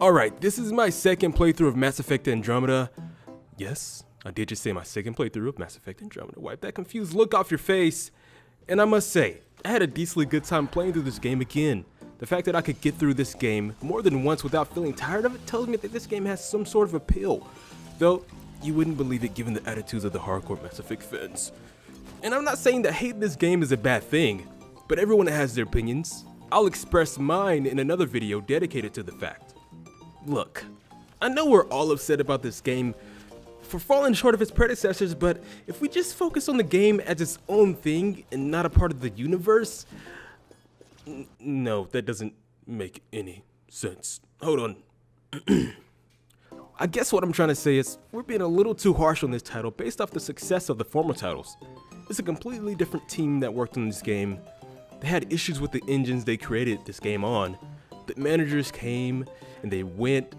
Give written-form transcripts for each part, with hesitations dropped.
Alright, this is my second playthrough of Mass Effect Andromeda. Yes, I did just say my second playthrough of Mass Effect Andromeda. Wipe that confused look off your face. And I must say, I had a decently good time playing through this game again. The fact that I could get through this game more than once without feeling tired of it tells me that this game has some sort of appeal. Though, you wouldn't believe it given the attitudes of the hardcore Mass Effect fans. And I'm not saying that hating this game is a bad thing, but everyone has their opinions. I'll express mine in another video dedicated to the fact. Look, I know we're all upset about this game for falling short of its predecessors, but if we just focus on the game as its own thing and not a part of the universe, no, that doesn't make any sense. Hold on. I guess what I'm trying to say is we're being a little too harsh on this title based off the success of the former titles. It's a completely different team that worked on this game. They had issues with the engines they created this game on. The managers came and they went.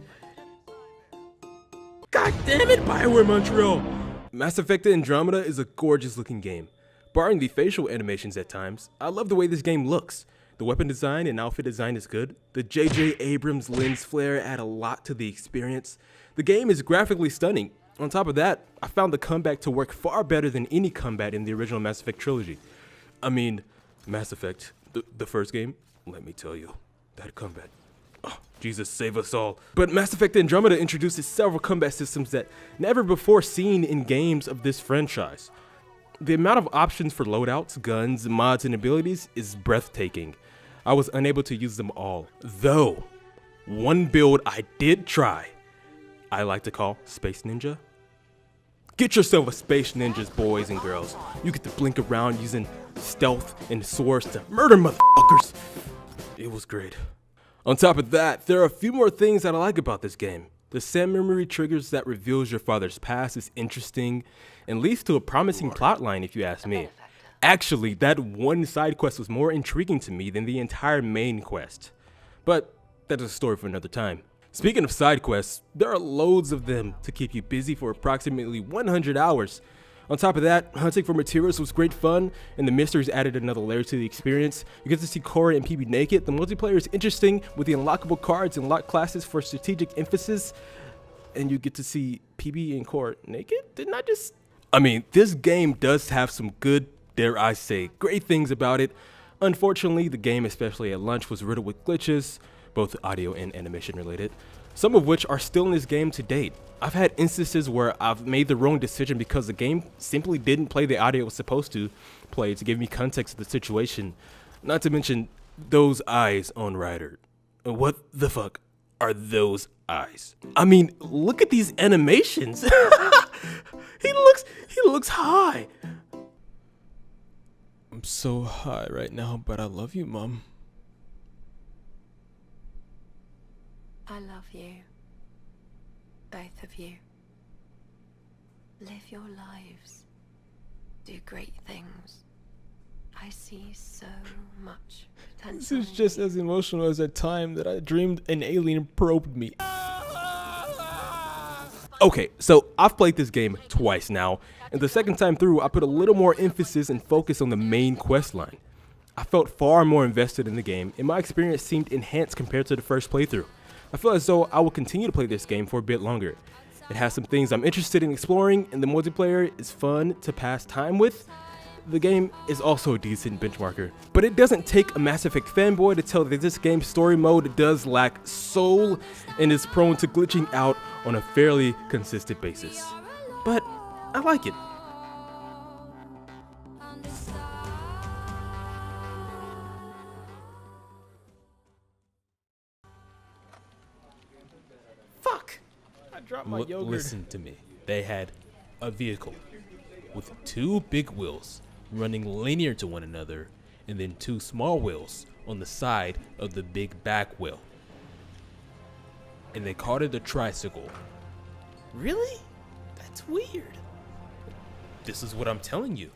God damn it, BioWare Montreal! Mass Effect Andromeda is a gorgeous looking game. Barring the facial animations at times, I love the way this game looks. The weapon design and outfit design is good. The J.J. Abrams lens flare add a lot to the experience. The game is graphically stunning. On top of that, I found the combat to work far better than any combat in the original Mass Effect trilogy. I mean, Mass Effect, the first game, let me tell you, that combat. Oh, Jesus save us all. But Mass Effect Andromeda introduces several combat systems that never before seen in games of this franchise. The amount of options for loadouts, guns, mods, and abilities is breathtaking. I was unable to use them all. Though, one build I did try, I like to call Space Ninja. Get yourself a Space Ninjas, boys and girls. You get to blink around using stealth and swords to murder motherfuckers. It was great. On top of that, there are a few more things that I like about this game. The SAM memory triggers that reveals your father's past is interesting and leads to a promising plotline if you ask me. Actually, that one side quest was more intriguing to me than the entire main quest. But that's a story for another time. Speaking of side quests, there are loads of them to keep you busy for approximately 100 hours. On top of that, hunting for materials was great fun, and the mysteries added another layer to the experience. You get to see Cora and PB naked. The multiplayer is interesting with the unlockable cards and locked classes for strategic emphasis. And you get to see PB and Cora naked? I mean, this game does have some good, dare I say, great things about it. Unfortunately, the game, especially at launch, was riddled with glitches, both audio and animation related, some of which are still in this game to date. I've had instances where I've made the wrong decision because the game simply didn't play the audio it was supposed to play to give me context of the situation. Not to mention those eyes on Ryder. What the fuck are those eyes? I mean, look at these animations. He looks high. I'm so high right now, but I love you, Mom. I love you. Both of you. Live your lives. Do great things. I see so much potential. This is just as emotional as that time that I dreamed an alien probed me. Okay, so I've played this game twice now, and the second time through I put a little more emphasis and focus on the main quest line. I felt far more invested in the game, and my experience seemed enhanced compared to the first playthrough. I feel as though I will continue to play this game for a bit longer. It has some things I'm interested in exploring, and the multiplayer is fun to pass time with. The game is also a decent benchmarker, but it doesn't take a Mass Effect fanboy to tell that this game's story mode does lack soul and is prone to glitching out on a fairly consistent basis. But I like it. Fuck! I dropped my yogurt. Listen to me. They had a vehicle with two big wheels running linear to one another, and then two small wheels on the side of the big back wheel. And they called it a tricycle. Really? That's weird. This is what I'm telling you.